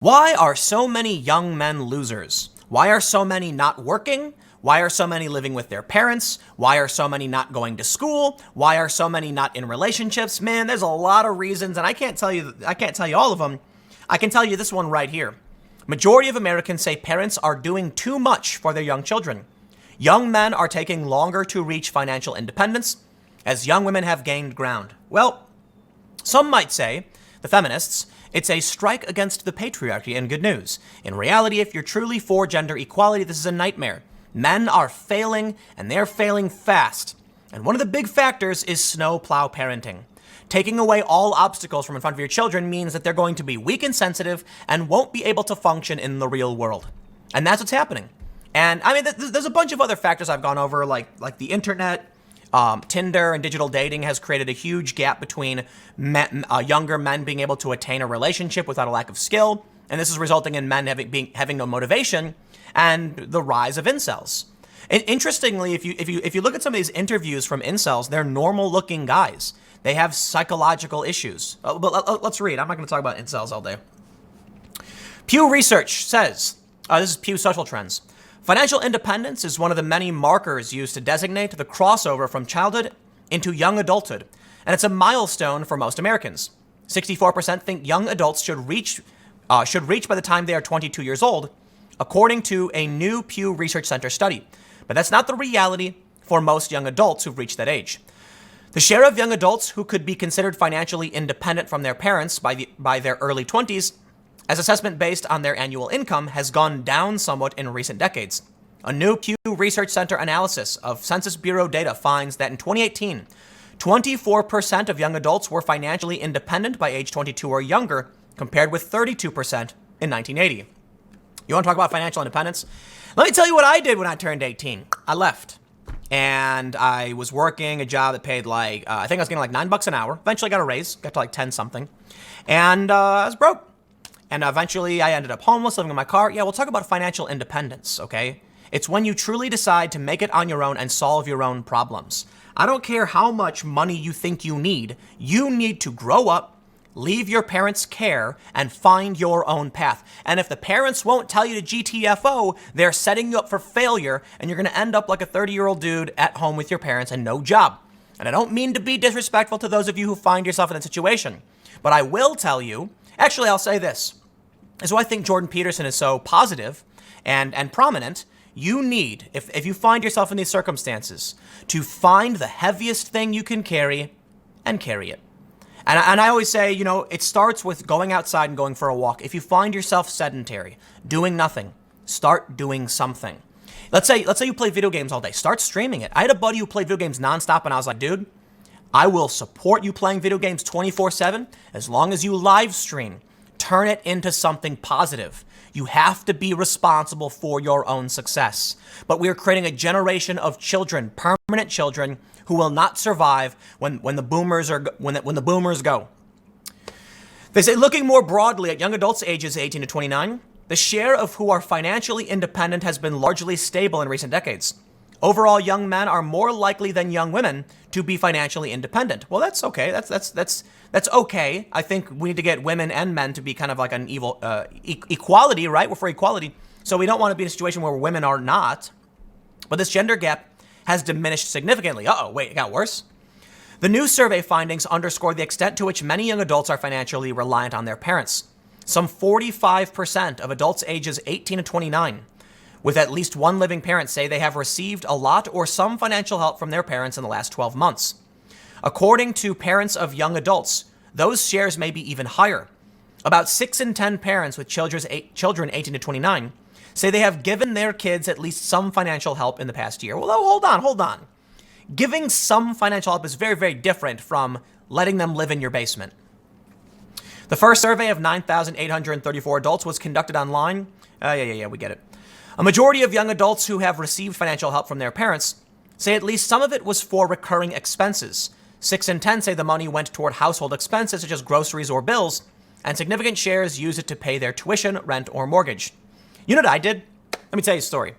Why are so many young men losers? Why are so many not working? Why are so many living with their parents? Why are so many not going to school? Why are so many not in relationships? Man, there's a lot of reasons, and I can't tell you all of them. I can tell you this one right here. Majority of Americans say parents are doing too much for their young children. Young men are taking longer to reach financial independence as young women have gained ground. Well, some might say, the feminists, it's a strike against the patriarchy and good news. In reality, if you're truly for gender equality, this is a nightmare. Men are failing, and they're failing fast. And one of the big factors is snowplow parenting. Taking away all obstacles from in front of your children means that they're going to be weak and sensitive and won't be able to function in the real world. And that's what's happening. And I mean, there's a bunch of other factors I've gone over, like the internet. Tinder and digital dating has created a huge gap between younger men being able to attain a relationship without a lack of skill, and this is resulting in men having no motivation, and the rise of incels. And interestingly, if you look at some of these interviews from incels, they're normal-looking guys. They have psychological issues. But let's read. I'm not going to talk about incels all day. Pew Research says, this is Pew Social Trends. Financial independence is one of the many markers used to designate the crossover from childhood into young adulthood, and it's a milestone for most Americans. 64% think young adults should reach by the time they are 22 years old, according to a new Pew Research Center study. But that's not the reality for most young adults who've reached that age. The share of young adults who could be considered financially independent from their parents by their early 20s, as assessment based on their annual income, has gone down somewhat in recent decades. A new Pew Research Center analysis of Census Bureau data finds that in 2018, 24% of young adults were financially independent by age 22 or younger, compared with 32% in 1980. You want to talk about financial independence? Let me tell you what I did when I turned 18. I left. And I was working a job that paid I think I was getting like $9 an hour. Eventually got a raise, got to like 10 something. And I was broke. And eventually I ended up homeless, living in my car. Yeah, we'll talk about financial independence, okay? It's when you truly decide to make it on your own and solve your own problems. I don't care how much money you think you need to grow up, leave your parents' care, and find your own path. And if the parents won't tell you to GTFO, they're setting you up for failure, and you're gonna end up like a 30-year-old dude at home with your parents and no job. And I don't mean to be disrespectful to those of you who find yourself in that situation, but I will tell you, actually I'll say this. This is why I think Jordan Peterson is so positive and prominent. You need, if you find yourself in these circumstances, to find the heaviest thing you can carry and carry it. And I always say, it starts with going outside and going for a walk. If you find yourself sedentary, doing nothing, start doing something. Let's say you play video games all day. Start streaming it. I had a buddy who played video games nonstop, and I was like, dude, I will support you playing video games 24/7 as long as you live stream. Turn it into something positive. You have to be responsible for your own success. But we are creating a generation of children, permanent children, who will not survive when the boomers go. They say, looking more broadly at young adults ages 18 to 29, the share of who are financially independent has been largely stable in recent decades. Overall, young men are more likely than young women to be financially independent. Well, that's okay. That's okay. I think we need to get women and men to be kind of like an equality, right? We're for equality. So we don't want to be in a situation where women are not. But this gender gap has diminished significantly. Wait, it got worse? The new survey findings underscore the extent to which many young adults are financially reliant on their parents. Some 45% of adults ages 18 to 29 with at least one living parent say they have received a lot or some financial help from their parents in the last 12 months. According to parents of young adults, those shares may be even higher. About 6 in 10 parents with children 18 to 29 say they have given their kids at least some financial help in the past year. Well, hold on. Giving some financial help is very, very different from letting them live in your basement. The first survey of 9,834 adults was conducted online. Yeah, we get it. A majority of young adults who have received financial help from their parents say at least some of it was for recurring expenses. 6 in 10 say the money went toward household expenses such as groceries or bills, and significant shares use it to pay their tuition, rent, or mortgage. You know what I did? Let me tell you a story.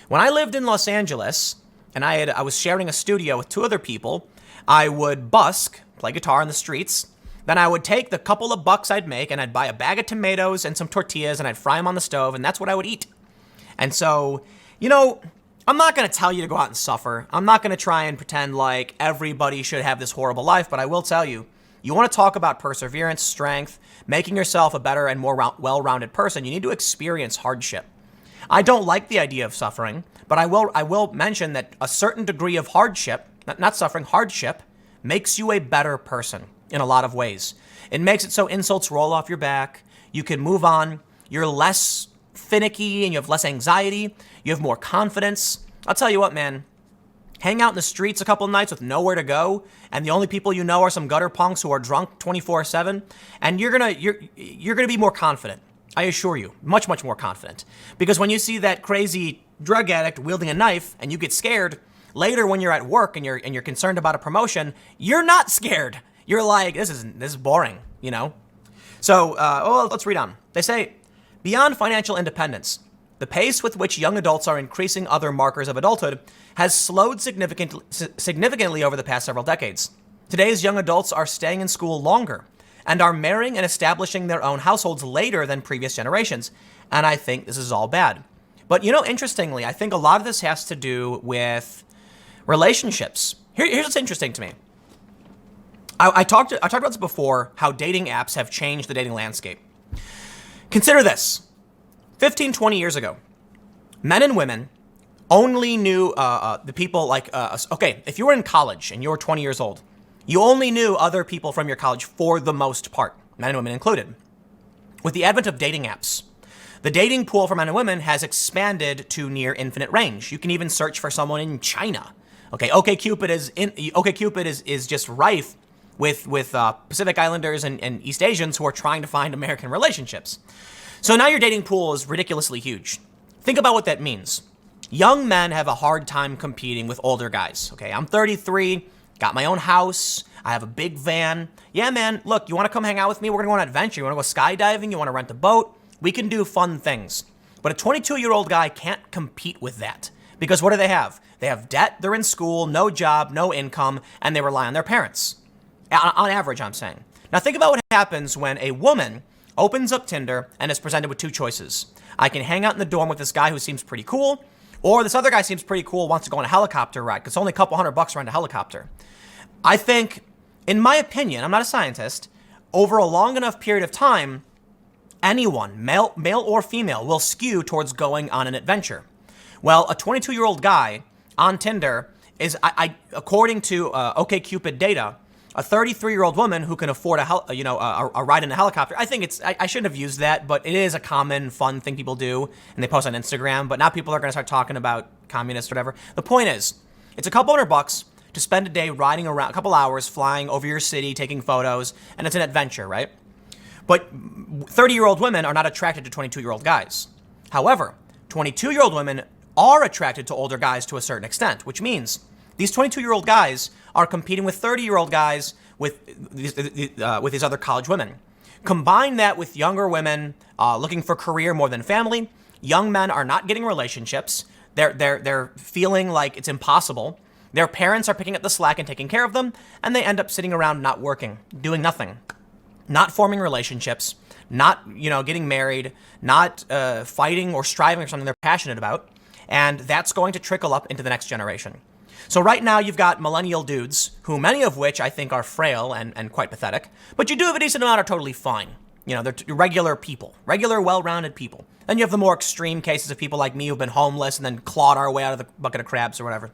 When I lived in Los Angeles, and I was sharing a studio with 2 other people, I would busk, play guitar in the streets. then I would take the couple of bucks I'd make and I'd buy a bag of tomatoes and some tortillas and I'd fry them on the stove, and that's what I would eat. And so, I'm not going to tell you to go out and suffer. I'm not going to try and pretend like everybody should have this horrible life, but I will tell you, you want to talk about perseverance, strength, making yourself a better and more well-rounded person, you need to experience hardship. I don't like the idea of suffering, but I will mention that a certain degree of hardship, not suffering, hardship, makes you a better person in a lot of ways. It makes it so insults roll off your back. You can move on. You're less finicky and you have less anxiety. You have more confidence. I'll tell you what, man. Hang out in the streets a couple of nights with nowhere to go, and the only people you know are some gutter punks who are drunk 24/7, and you're gonna be more confident. I assure you, much, much more confident. Because when you see that crazy drug addict wielding a knife and you get scared, later when you're at work and you're concerned about a promotion, you're not scared. You're like, this is boring, So, let's read on. They say, beyond financial independence, the pace with which young adults are increasing other markers of adulthood has slowed significantly over the past several decades. Today's young adults are staying in school longer and are marrying and establishing their own households later than previous generations. And I think this is all bad. But interestingly, I think a lot of this has to do with relationships. Here's what's interesting to me. I talked about this before, how dating apps have changed the dating landscape. Consider this. 15, 20 years ago, men and women only knew the people like, if you were in college and you were 20 years old, you only knew other people from your college for the most part, men and women included. With the advent of dating apps, the dating pool for men and women has expanded to near infinite range. You can even search for someone in China. OkCupid is just rife with Pacific Islanders and East Asians who are trying to find American relationships. So now your dating pool is ridiculously huge. Think about what that means. Young men have a hard time competing with older guys. I'm 33, got my own house, I have a big van. Yeah, man, look, you want to come hang out with me? We're going to go on an adventure. You want to go skydiving? You want to rent a boat? We can do fun things. But a 22-year-old guy can't compete with that. Because what do they have? They have debt, they're in school, no job, no income, and they rely on their parents. On average, I'm saying. Now think about what happens when a woman opens up Tinder and is presented with two choices. I can hang out in the dorm with this guy who seems pretty cool, or this other guy seems pretty cool, wants to go on a helicopter ride, because it's only a couple $100 to rent a helicopter. I think, in my opinion, I'm not a scientist, over a long enough period of time, anyone, male or female, will skew towards going on an adventure. Well, a 22-year-old guy on Tinder is, according to OkCupid data, a 33-year-old woman who can afford a ride in a helicopter. I think I shouldn't have used that, but it is a common, fun thing people do, and they post on Instagram. But now people are going to start talking about communists or whatever. The point is, it's a couple $100 to spend a day riding around, a couple hours flying over your city, taking photos, and it's an adventure, right? But 30-year-old women are not attracted to 22-year-old guys. However, 22-year-old women are attracted to older guys to a certain extent, which means these 22-year-old guys are competing with 30-year-old guys with these other college women. Combine that with younger women looking for career more than family. Young men are not getting relationships. They're feeling like it's impossible. Their parents are picking up the slack and taking care of them, and they end up sitting around not working, doing nothing, not forming relationships, not getting married, not fighting or striving for something they're passionate about, and that's going to trickle up into the next generation. So right now you've got millennial dudes, who many of which I think are frail and quite pathetic, but you do have a decent amount are totally fine. They're regular people, regular well-rounded people. Then you have the more extreme cases of people like me who've been homeless and then clawed our way out of the bucket of crabs or whatever.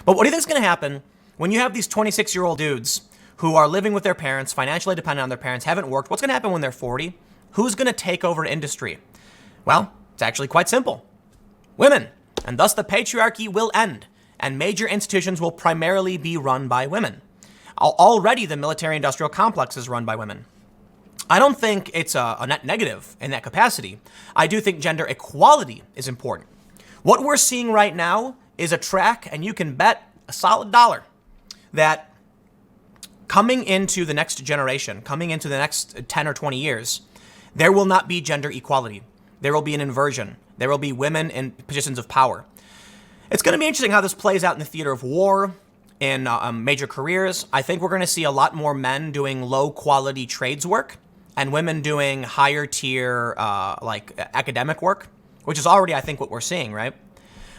But what do you think is going to happen when you have these 26-year-old dudes who are living with their parents, financially dependent on their parents, haven't worked? What's going to happen when they're 40? Who's going to take over an industry? Well, it's actually quite simple. Women. And thus the patriarchy will end, and major institutions will primarily be run by women. Already the military-industrial complex is run by women. I don't think it's a net negative in that capacity. I do think gender equality is important. What we're seeing right now is a track, and you can bet a solid dollar that coming into the next generation, coming into the next 10 or 20 years, there will not be gender equality. There will be an inversion. There will be women in positions of power. It's going to be interesting how this plays out in the theater of war. in major careers. I think we're going to see a lot more men doing low quality trades work and women doing higher tier like academic work, which is already, I think, what we're seeing, right?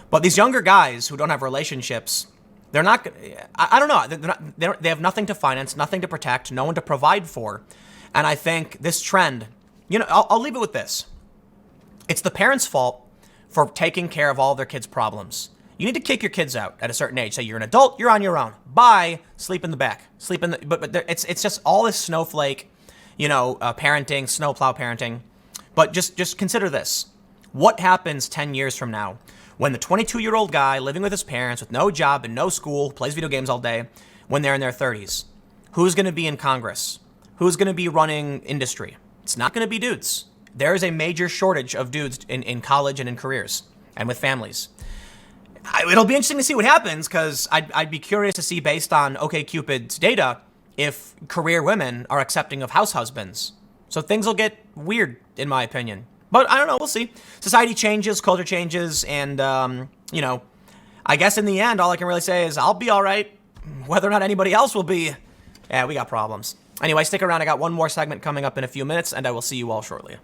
But these younger guys who don't have relationships, they're not, I don't know, they have nothing to finance, nothing to protect, no one to provide for. And I think this trend, you know, I'll leave it with this. It's the parents' fault for taking care of all their kids' problems. You need to kick your kids out at a certain age. Say you're an adult, you're on your own. Bye. Sleep in the back. Sleep in the. But it's just all this snowflake, you know, parenting, snowplow parenting. But just consider this: what happens 10 years from now when the 22-year-old guy living with his parents with no job and no school, plays video games all day, when they're in their 30s? Who's going to be in Congress? Who's going to be running industry? It's not going to be dudes. There is a major shortage of dudes in college and in careers and with families. It'll be interesting to see what happens, because I'd be curious to see, based on OkCupid's data, if career women are accepting of house husbands. So things will get weird, in my opinion. But I don't know. We'll see. Society changes, culture changes, and, you know, I guess in the end, all I can really say is I'll be all right. Whether or not anybody else will be, yeah, we got problems. Anyway, stick around. I got one more segment coming up in a few minutes, and I will see you all shortly.